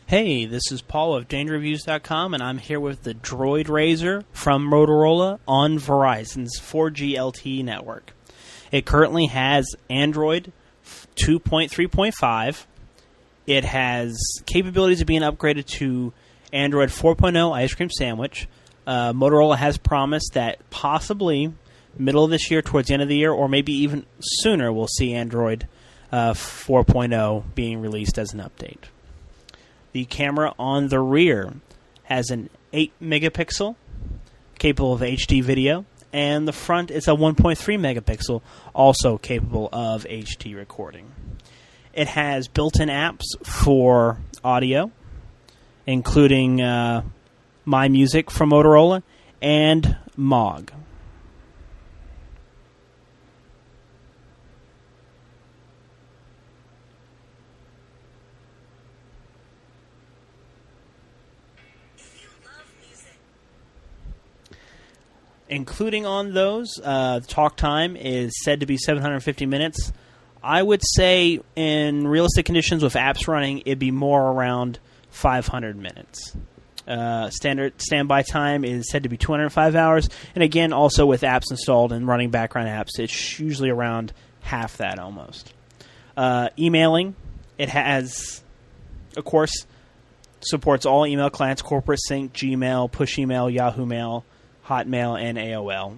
Hey, this is Paul of Dangereviews.com, and I'm here with the Droid Razr from Motorola on Verizon's 4G LTE network. It currently has Android 2.3.5. It has capabilities of being upgraded to Android 4.0 Ice Cream Sandwich. Motorola has promised that possibly middle of this year, towards the end of the year, or maybe even sooner, we'll see Android 4.0 being released as an update. The camera on the rear has an 8-megapixel, capable of HD video, and the front is a 1.3 megapixel, also capable of HD recording. It has built-in apps for audio, including My Music from Motorola and Mog. Including on those, talk time is said to be 750 minutes. I would say in realistic conditions with apps running, it'd be more around 500 minutes. Standard standby time is said to be 205 hours. And again, also with apps installed and running background apps, it's usually around half that almost. Emailing, it has, of course, supports all email clients, corporate sync, Gmail, push email, Yahoo Mail, Hotmail, and AOL.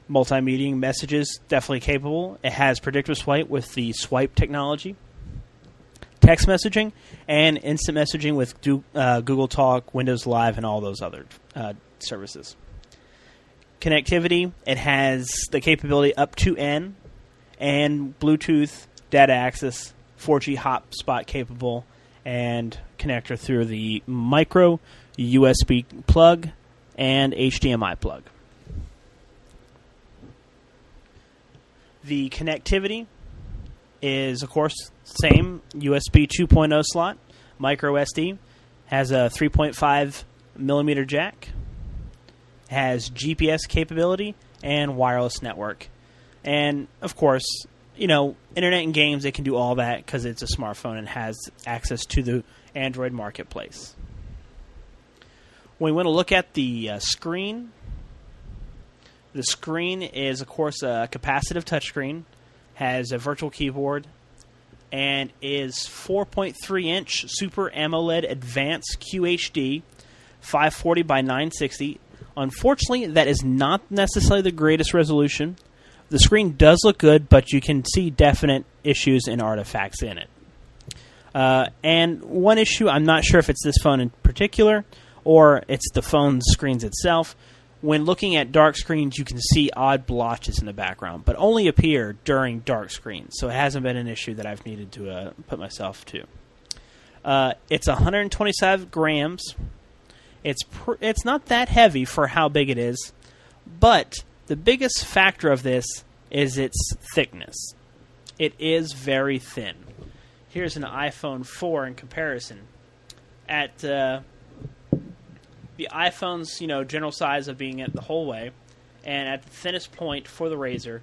Multimedia messages, definitely capable. It has predictive swipe with the swipe technology. Text messaging, and instant messaging with Google Talk, Windows Live, and all those other services. Connectivity, it has the capability up to N, and Bluetooth, data access, 4G hotspot capable, and connector through the micro USB plug and HDMI plug. The connectivity is, of course, same USB 2.0 slot, micro SD, has a 3.5 millimeter jack, has GPS capability, and wireless network. And, of course, internet and games, it can do all that because it's a smartphone and has access to the Android marketplace. When we want to look at the screen is, of course, a capacitive touchscreen, has a virtual keyboard, and is 4.3-inch Super AMOLED Advanced QHD, 540 by 960. Unfortunately, that is not necessarily the greatest resolution. The screen does look good, but you can see definite issues and artifacts in it. And one issue, I'm not sure if it's this phone in particular, or it's the phone's screens itself. When looking at dark screens, you can see odd blotches in the background, but only appear during dark screens, so it hasn't been an issue that I've needed to put myself to. It's 125 grams. It's not that heavy for how big it is, but the biggest factor of this is its thickness. It is very thin. Here's an iPhone 4 in comparison. At the iPhone's general size of being at the whole way, and at the thinnest point for the Razr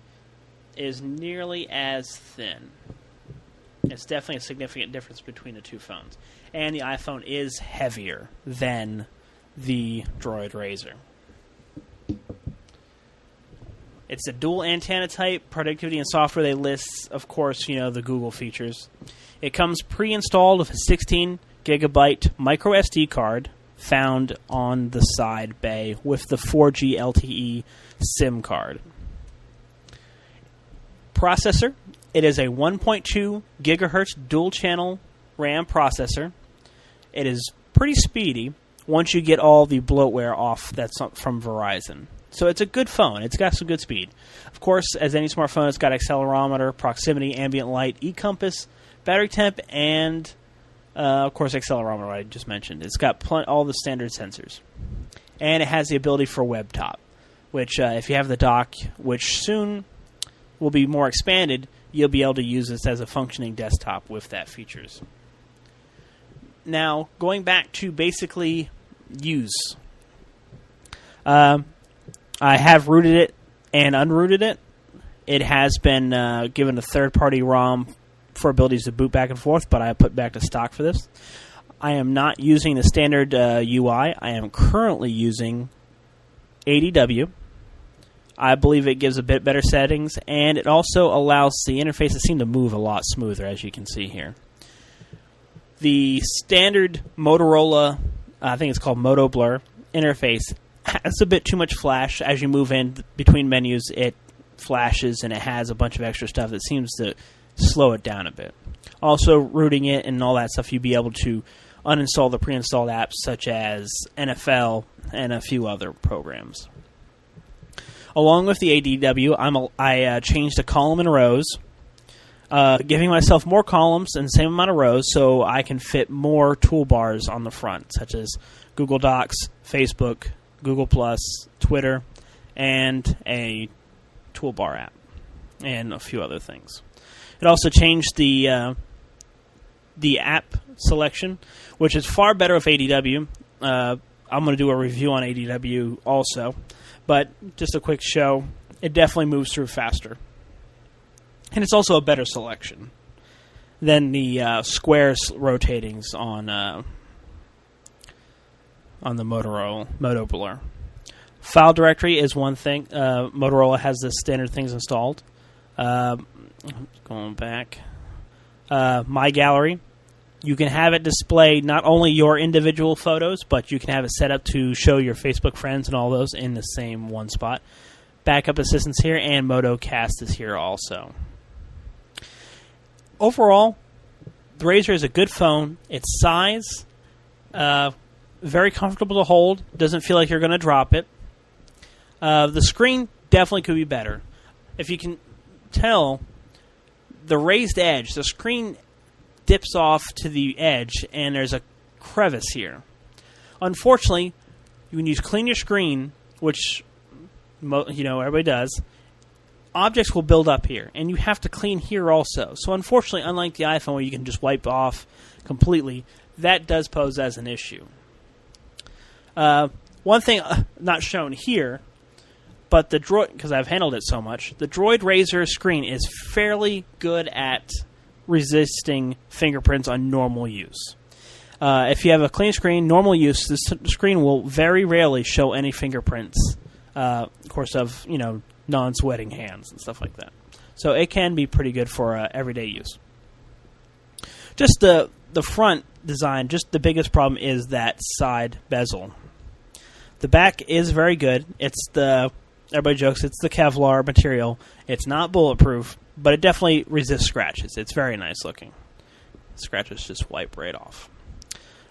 is nearly as thin. It's definitely a significant difference between the two phones. And the iPhone is heavier than the Droid Razr. It's a dual antenna type. Productivity and software, they list, of course, the Google features. It comes pre-installed with a 16 gigabyte micro SD card found on the side bay with the 4G LTE SIM card. Processor, it is a 1.2 gigahertz dual channel RAM processor. It is pretty speedy once you get all the bloatware off that's from Verizon. So it's a good phone. It's got some good speed. Of course, as any smartphone, it's got accelerometer, proximity, ambient light, e-compass, battery temp, and of course, accelerometer, I just mentioned. It's got all the standard sensors. And it has the ability for WebTop, which if you have the dock, which soon will be more expanded, you'll be able to use this as a functioning desktop with that features. Now, going back to basically use. I have rooted it and unrooted it. It has been given a third-party ROM for abilities to boot back and forth, but I put back to stock for this. I am not using the standard UI. I am currently using ADW. I believe it gives a bit better settings, and it also allows the interface to seem to move a lot smoother, as you can see here. The standard Motorola, I think it's called Moto Blur, interface has a bit too much flash. As you move in between menus, it flashes, and it has a bunch of extra stuff that seems to slow it down a bit. Also, rooting it and all that stuff, you'd be able to uninstall the pre-installed apps such as NFL and a few other programs. Along with the ADW, I changed the column and rows, giving myself more columns and the same amount of rows so I can fit more toolbars on the front, such as Google Docs, Facebook, Google+, Twitter, and a toolbar app, and a few other things. It also changed the app selection, which is far better with ADW. I'm going to do a review on ADW also, but just a quick show. It definitely moves through faster. And it's also a better selection than the square rotatings on the Motorola Moto Blur. File directory is one thing. Motorola has the standard things installed. Going back. My Gallery. You can have it display not only your individual photos, but you can have it set up to show your Facebook friends and all those in the same one spot. Backup assistance here, and MotoCast is here also. Overall, the Razr is a good phone. Its size, very comfortable to hold. Doesn't feel like you're going to drop it. The screen definitely could be better. If you can tell, the raised edge, the screen dips off to the edge, and there's a crevice here. Unfortunately, when you clean your screen, which everybody does, objects will build up here, and you have to clean here also. So unfortunately, unlike the iPhone where you can just wipe off completely, that does pose as an issue. One thing not shown here, but the Droid, because I've handled it so much, the Droid Razr screen is fairly good at resisting fingerprints on normal use. If you have a clean screen, normal use, the screen will very rarely show any fingerprints, of course, of non-sweating hands and stuff like that. So it can be pretty good for everyday use. Just the front design, just the biggest problem is that side bezel. The back is very good. Everybody jokes it's the Kevlar material. It's not bulletproof, but it definitely resists scratches. It's very nice looking. Scratches just wipe right off.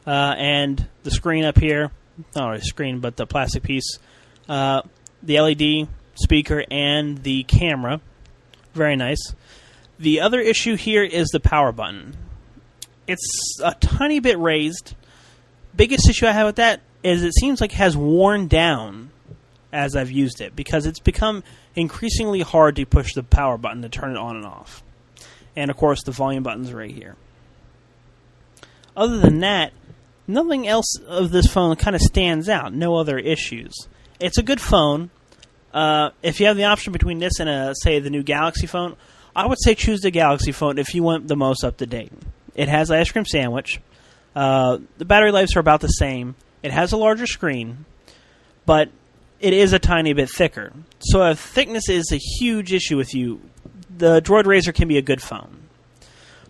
And the screen up here, not a screen, but the plastic piece, the LED speaker and the camera, very nice. The other issue here is the power button. It's a tiny bit raised. Biggest issue I have with that is it seems like it has worn down as I've used it, because it's become increasingly hard to push the power button to turn it on and off. And, of course, the volume button's right here. Other than that, nothing else of this phone kind of stands out. No other issues. It's a good phone. If you have the option between this and, say, the new Galaxy phone, I would say choose the Galaxy phone if you want the most up-to-date. It has ice cream sandwich. The battery lives are about the same. It has a larger screen, but it is a tiny bit thicker. So if thickness is a huge issue with you, the Droid Razr can be a good phone.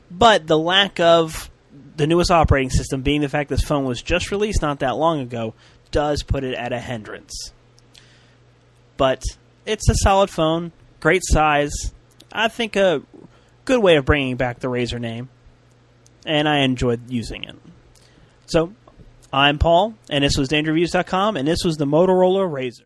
But the lack of the newest operating system, being the fact this phone was just released not that long ago, does put it at a hindrance. But it's a solid phone, great size. I think a good way of bringing back the Razr name. And I enjoyed using it. So, I'm Paul, and this was Dangereviews.com, and this was the Motorola Razr.